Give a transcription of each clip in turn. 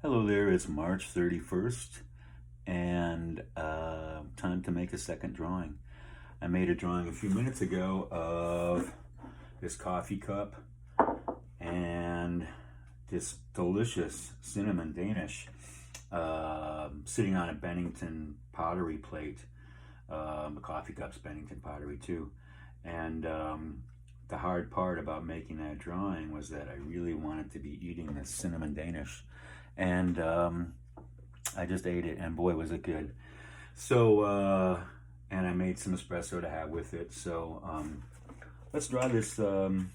Hello there, it's March 31st and time to make a second drawing. I made a drawing a few minutes ago of this coffee cup and this delicious cinnamon Danish sitting on a Bennington pottery plate. The coffee cup's Bennington pottery too. And the hard part about making that drawing was that I really wanted to be eating this cinnamon Danish. And I just ate it, and boy, was it good. So, and I made some espresso to have with it. So, let's draw this espresso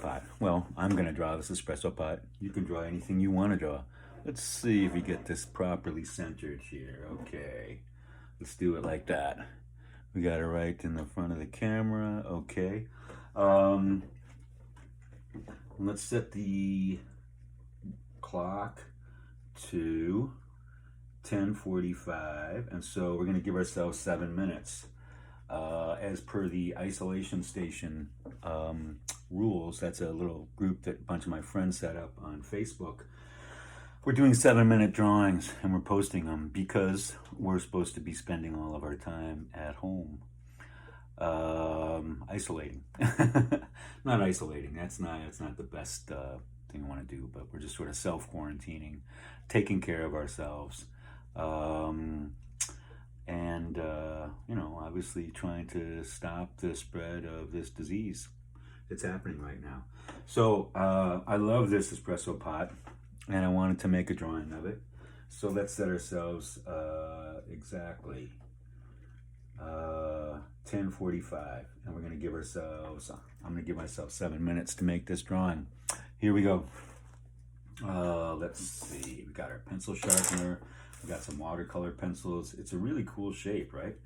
pot. Well, I'm going to draw this espresso pot. You can draw anything you want to draw. Let's see if we get this properly centered here. Okay, let's do it like that. We got it right in the front of the camera. Okay. Let's set the clock to 10:45, and so we're going to give ourselves 7 minutes. As per the isolation station rules, that's a little group that a bunch of my friends set up on Facebook. We're doing 7-minute drawings and we're posting them because we're supposed to be spending all of our time at home. Isolating. Not isolating. That's not the best thing I want to do, but we're just sort of self-quarantining, taking care of ourselves, and obviously trying to stop the spread of this disease that's happening right now. So I love this espresso pot, and I wanted to make a drawing of it. So let's set ourselves exactly 10:45, and we're going to give ourselves, I'm going to give myself 7 minutes to make this drawing. Here we go. Let's see, we got our pencil sharpener, we got some watercolor pencils. It's a really cool shape, right?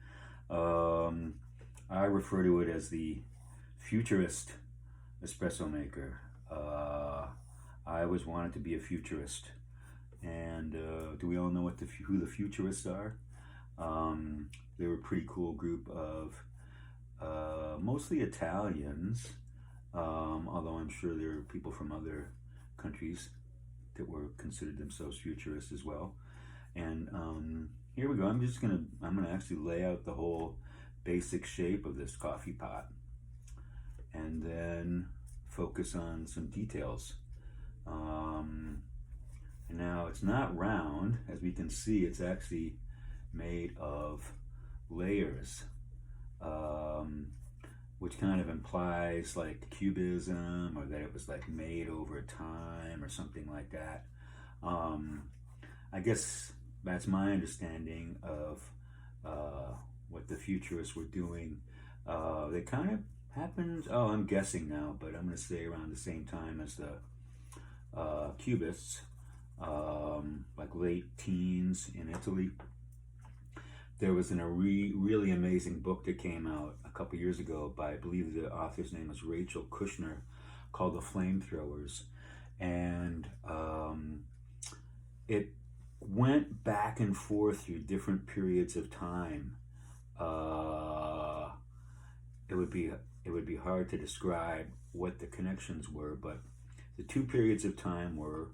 I refer to it as the futurist espresso maker. I always wanted to be a futurist, and do we all know who the futurists are? They were a pretty cool group of mostly Italians, although I'm sure there are people from other countries that were considered themselves futurists as well. And here we go. I'm gonna actually lay out the whole basic shape of this coffee pot, and then focus on some details. And now it's not round, as we can see. It's actually made of layers, which kind of implies like cubism, or that it was like made over time or something like that. I guess that's my understanding of what the futurists were doing. They kind of happened, I'm guessing now, but I'm going to say around the same time as the cubists, like late teens in Italy. There was a really amazing book that came out a couple years ago by, I believe the author's name was Rachel Kushner, called The Flamethrowers. And it went back and forth through different periods of time. It would be hard to describe what the connections were, but the two periods of time were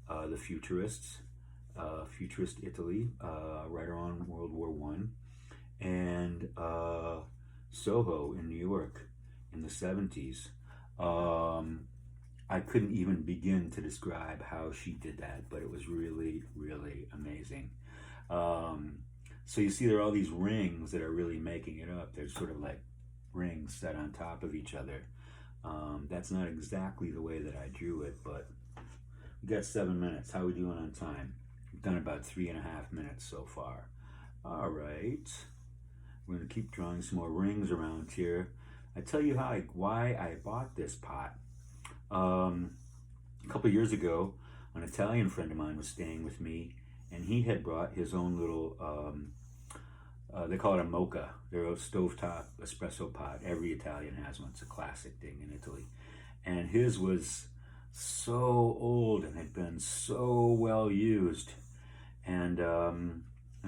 the futurists, futurist Italy, right around World War I, and Soho in New York in the 70s. I couldn't even begin to describe how she did that, but it was really, really amazing. So you see there are all these rings that are really making it up. They're sort of like rings set on top of each other. That's not exactly the way that I drew it, but we got 7 minutes. How are we doing on time? We've done about 3.5 minutes so far. All right. We're going to keep drawing some more rings around here. I tell you why I bought this pot. A couple years ago, an Italian friend of mine was staying with me, and he had brought his own little, they call it a Moka. They're a stovetop espresso pot. Every Italian has one. It's a classic thing in Italy. And his was so old and had been so well used. And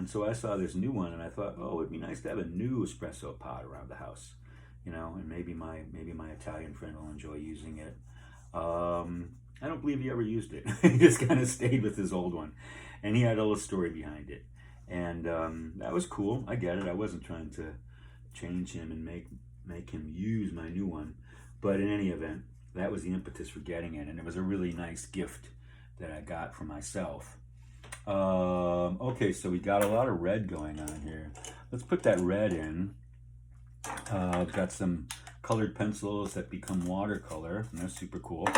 so I saw this new one, and I thought, oh, it'd be nice to have a new espresso pot around the house, and maybe my Italian friend will enjoy using it. I don't believe he ever used it. He just kind of stayed with his old one, and he had a little story behind it, and that was cool. I get it. I wasn't trying to change him and make him use my new one, but in any event, that was the impetus for getting it, and it was a really nice gift that I got for myself. Okay, so we got a lot of red going on here. Let's put that red in. I've got some colored pencils that become watercolor, and they're super cool.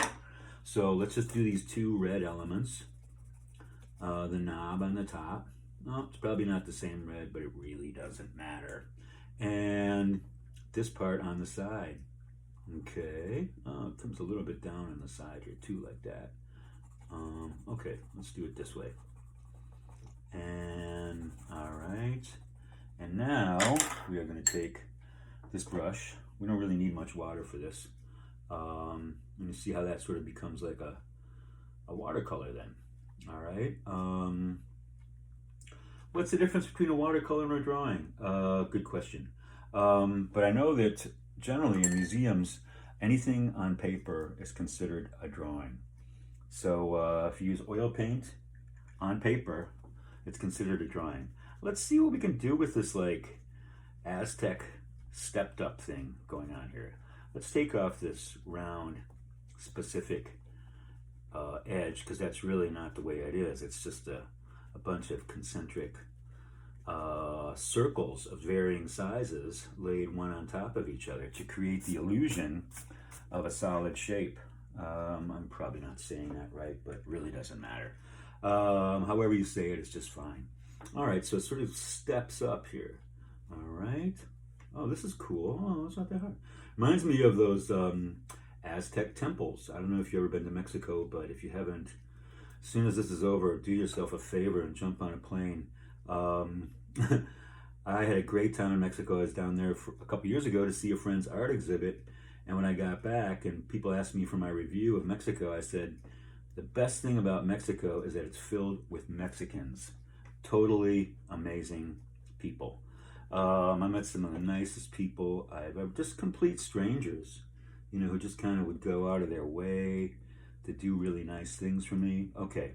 So let's just do these two red elements. The knob on the top. No, it's probably not the same red, but it really doesn't matter. And this part on the side. Okay, it comes a little bit down on the side here too, like that. Okay, let's do it this way. And all right, and now we are going to take this brush. We don't really need much water for this. And you see how that sort of becomes like a watercolor then. All right. What's the difference between a watercolor and a drawing? Good question. But I know that generally in museums, anything on paper is considered a drawing. So if you use oil paint on paper, it's considered a drawing. Let's see what we can do with this like Aztec stepped up thing going on here. Let's take off this round specific edge, because that's really not the way it is. It's just a bunch of concentric circles of varying sizes laid one on top of each other to create the illusion of a solid shape. I'm probably not saying that right, but it really doesn't matter. However you say it, it's just fine. All right, so it sort of steps up here. All right. Oh, this is cool. Oh, it's not that hard. Reminds me of those Aztec temples. I don't know if you've ever been to Mexico, but if you haven't, as soon as this is over, do yourself a favor and jump on a plane. I had a great time in Mexico. I was down there for a couple years ago to see a friend's art exhibit. And when I got back and people asked me for my review of Mexico, I said, the best thing about Mexico is that it's filled with Mexicans. Totally amazing people. I met some of the nicest people I've ever, just complete strangers, you know, who just kind of would go out of their way to do really nice things for me. Okay,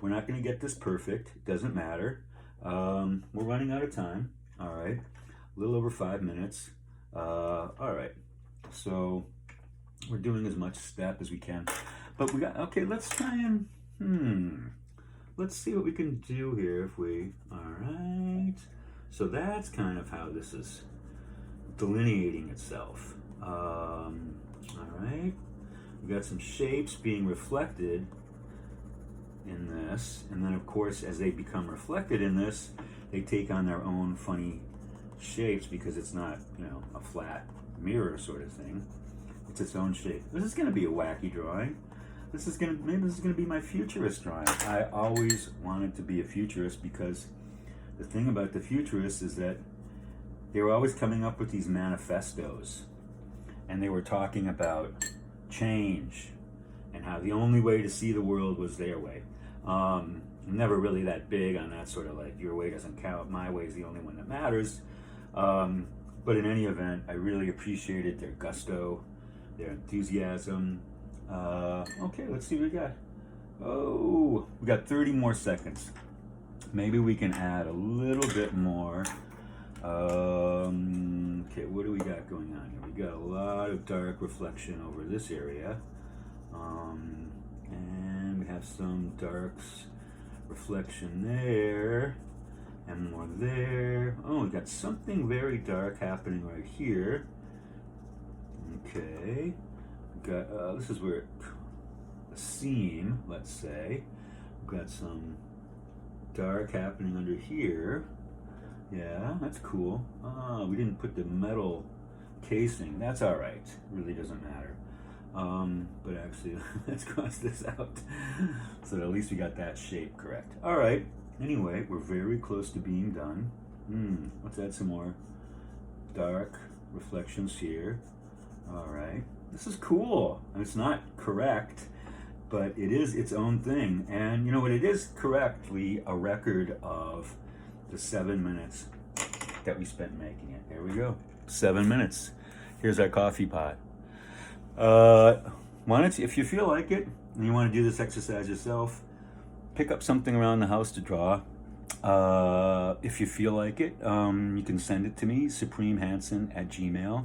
we're not going to get this perfect. It doesn't matter. We're running out of time. All right, a little over 5 minutes. All right, so we're doing as much step as we can. But we got, okay, let's try and, let's see what we can do here if we, all right. So that's kind of how this is delineating itself. All right, we got some shapes being reflected in this, and then of course as they become reflected in this, they take on their own funny shapes because it's not, you know, a flat mirror sort of thing. It's its own shape. This is going to be a wacky drawing. Maybe this is going to be my futurist drawing. I always wanted to be a futurist because the thing about the futurists is that they were always coming up with these manifestos, and they were talking about change and how the only way to see the world was their way. Never really that big on that sort of like, your way doesn't count, my way is the only one that matters. But in any event, I really appreciated their gusto, their enthusiasm. Okay, let's see what we got. Oh, we got 30 more seconds. Maybe we can add a little bit more. Okay, what do we got going on here? We got a lot of dark reflection over this area. And we have some darks reflection there. And more there. Oh, we got something very dark happening right here. Okay. We got, this is where a seam, let's say. We've got some dark happening under here. Yeah, that's cool. We didn't put the metal casing. That's all right. Really doesn't matter. But actually, let's cross this out. So at least we got that shape correct. All right. Anyway, we're very close to being done. Let's add some more dark reflections here. All right. This is cool. It's not correct, but it is its own thing. And you know what? It is correctly a record of the 7 minutes that we spent making it. Here we go. 7 minutes. Here's our coffee pot. Why don't you, if you feel like it, and you want to do this exercise yourself, pick up something around the house to draw. If you feel like it, you can send it to me, supremehanson@gmail.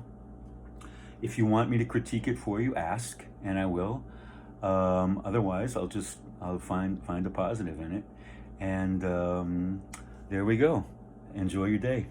If you want me to critique it for you, ask, and I will. Otherwise, I'll find a positive in it, and there we go. Enjoy your day.